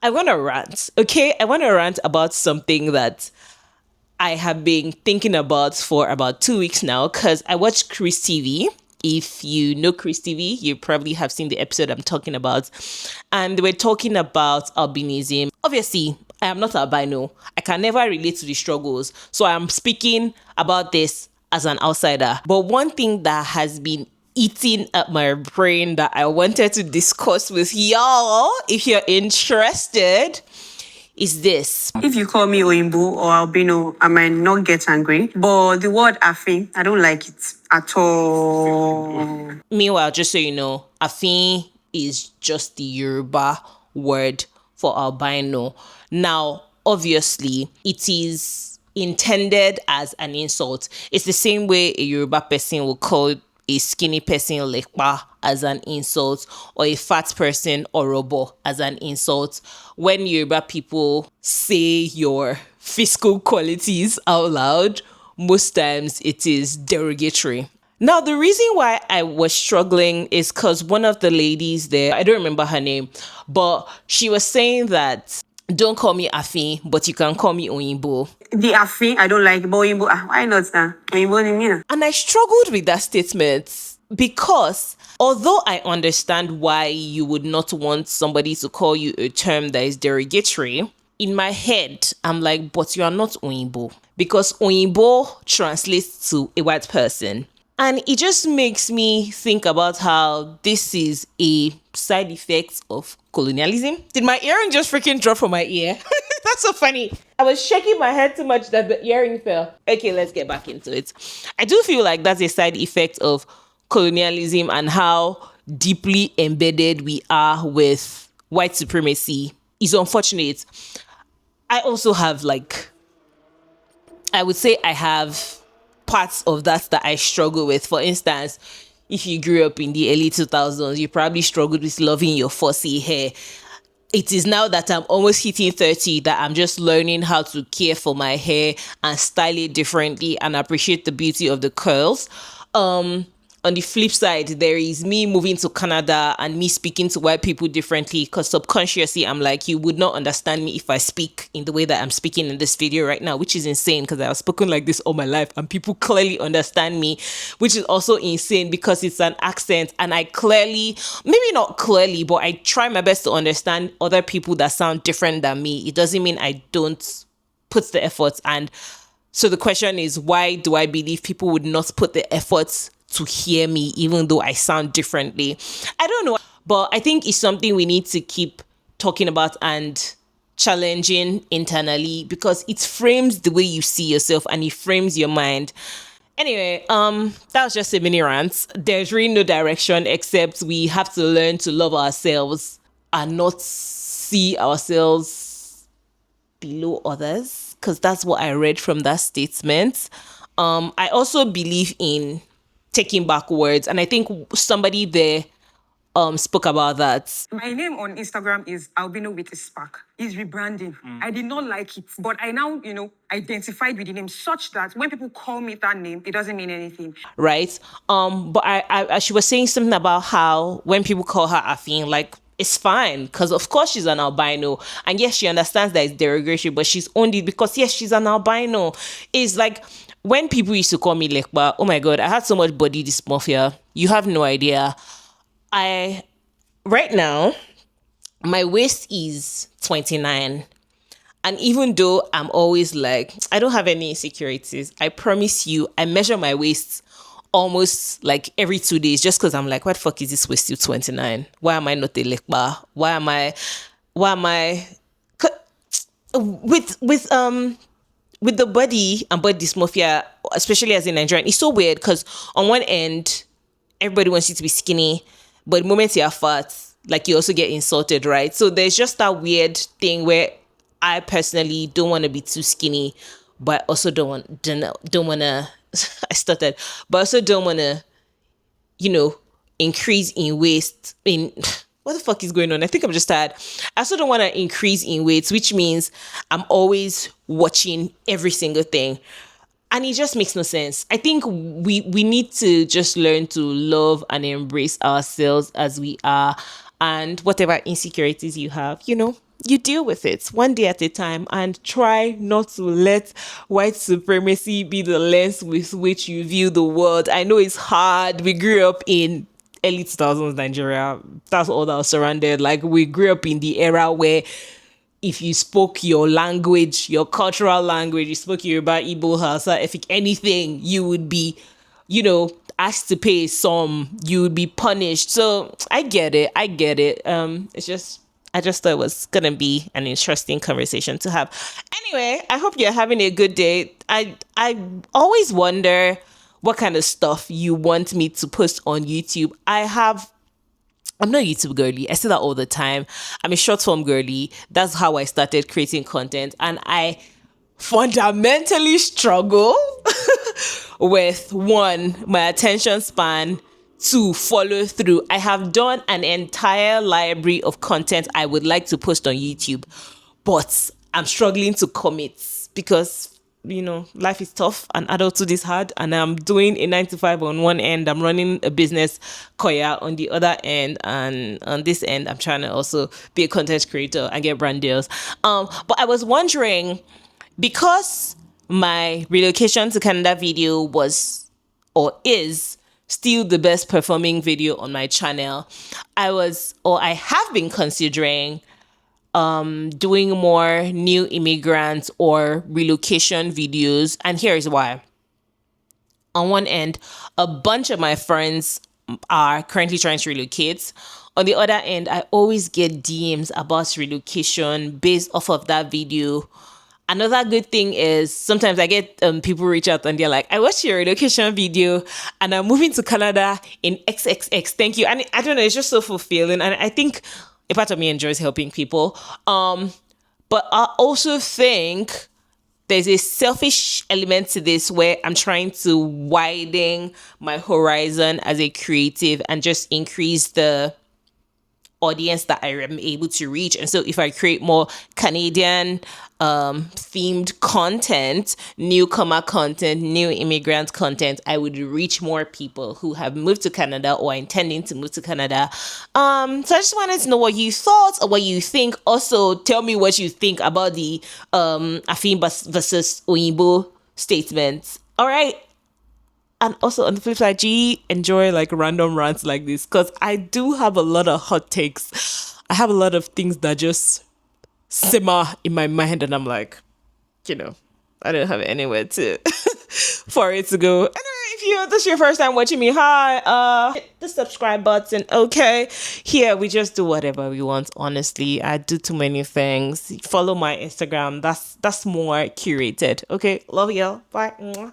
I want to rant, okay? I want to rant about something that I have been thinking about for about 2 weeks now because I watched Chris TV. If you know Chris TV, you probably have seen the episode I'm talking about. And we're talking about albinism. Obviously, I am not albino. I can never relate to the struggles. So I'm speaking about this as an outsider. But one thing that has been eating at my brain that I wanted to discuss with y'all, if you're interested, is this. If you call me oyinbo or albino, I might not get angry. But the word afin, I don't like it at all. Meanwhile, just so you know, afin is just the Yoruba word for albino. Now, obviously, it is intended as an insult. It's the same way a Yoruba person will call a skinny person lekpa as an insult, or a fat person orobo as an insult. When Yoruba people say your physical qualities out loud, most times it is derogatory. Now, the reason why I was struggling is because one of the ladies there, I don't remember her name, but she was saying that don't call me afin, but you can call me oyinbo. The afin, I don't like, but oyinbo, why not? Oyinbo ni me. And I struggled with that statement because although I understand why you would not want somebody to call you a term that is derogatory, in my head, I'm like, but you are not oyinbo. Because oyinbo translates to a white person. And it just makes me think about how this is a side effect of colonialism. Did my earring just freaking drop from my ear? That's so funny. I was shaking my head too much that the earring fell. Okay, let's get back into it. I do feel like that's a side effect of colonialism and how deeply embedded we are with white supremacy. It's unfortunate. I also have I would say I have parts of that I struggle with. For instance, if you grew up in the early 2000s, you probably struggled with loving your fussy hair. It is now that I'm almost hitting 30 that I'm just learning how to care for my hair and style it differently and appreciate the beauty of the curls. On the flip side, there is me moving to Canada and me speaking to white people differently because subconsciously I'm like, you would not understand me if I speak in the way that I'm speaking in this video right now, which is insane because I've spoken like this all my life and people clearly understand me, which is also insane because it's an accent and I clearly, maybe not clearly, but I try my best to understand other people that sound different than me. It doesn't mean I don't put the efforts. And so the question is, why do I believe people would not put the efforts to hear me even though I sound differently? I don't know, but I think it's something we need to keep talking about and challenging internally because it frames the way you see yourself and it frames your mind. Anyway, that was just a mini rant. There's really no direction except we have to learn to love ourselves and not see ourselves below others, because that's what I read from that statement. I also believe in taking back words, and I think somebody there spoke about that. My name on Instagram is Albino with a Spark. It's rebranding. I did not like it, but I now, identified with the name such that when people call me that name, it doesn't mean anything. Right? But I she was saying something about how when people call her afin, like, it's fine because of course she's an albino, and yes, she understands that it's derogatory, but she's owned it because yes, she's an albino. It's like when people used to call me lekba, oh my god, I had so much body dysmorphia. You have no idea. Right now, my waist is 29. And even though I'm always like, I don't have any insecurities, I promise you, I measure my waist almost like every 2 days just because I'm like, what the fuck is this waist still 29? Why am I not a lekba? Why am I with the body and body dysmorphia, especially as a Nigerian, it's so weird because on one end, everybody wants you to be skinny, but the moment you're fat, like, you also get insulted, right? So there's just that weird thing where I personally don't want to be too skinny, but also don't want to I stuttered, but also don't want to, increase in waist. What the fuck is going on? I think I'm just tired. I also don't want to increase in weight, which means I'm always watching every single thing. And it just makes no sense. I think we need to just learn to love and embrace ourselves as we are. And whatever insecurities you have, you deal with it one day at a time and try not to let white supremacy be the lens with which you view the world. I know it's hard. We grew up in early 2000s Nigeria. That's all that was surrounded. Like, we grew up in the era where if you spoke your language, your cultural language, you spoke Yoruba, Igbo, Hausa, if anything, you would be, asked to pay some, you would be punished. So I get it. It's just, I just thought it was going to be an interesting conversation to have. Anyway, I hope you're having a good day. I always wonder what kind of stuff you want me to post on YouTube. I'm not a YouTube girly. I say that all the time. I'm a short form girly. That's how I started creating content. And I fundamentally struggle with, one, my attention span, two, follow through. I have done an entire library of content I would like to post on YouTube, but I'm struggling to commit because life is tough and adulthood is hard, and I'm doing a 9 to 5 on one end. I'm running a business, Koya, on the other end, and on this end, I'm trying to also be a content creator and get brand deals. But I was wondering, because my relocation to Canada video was or is still the best performing video on my channel, I have been considering doing more new immigrants or relocation videos. And here's why. On one end, a bunch of my friends are currently trying to relocate. On the other end, I always get DMs about relocation based off of that video. Another good thing is sometimes I get people reach out and they're like, I watched your relocation video and I'm moving to Canada in XXX. Thank you. And I don't know, it's just so fulfilling. And I think a part of me enjoys helping people. But I also think there's a selfish element to this where I'm trying to widen my horizon as a creative and just increase the audience that I am able to reach. And so if I create more Canadian themed content, newcomer content, new immigrant content, I would reach more people who have moved to Canada or are intending to move to Canada. So I just wanted to know what you thought or what you think. Also, tell me what you think about the afin versus oyinbo statements. All right. And also on the flip side, do you enjoy like random rants like this? Because I do have a lot of hot takes. I have a lot of things that just simmer in my mind, and I'm like, I don't have anywhere to for it to go. Anyway, if this is your first time watching me, hi, hit the subscribe button. Okay, here we just do whatever we want. Honestly, I do too many things. Follow my Instagram. That's more curated. Okay, love y'all. Bye. Mwah.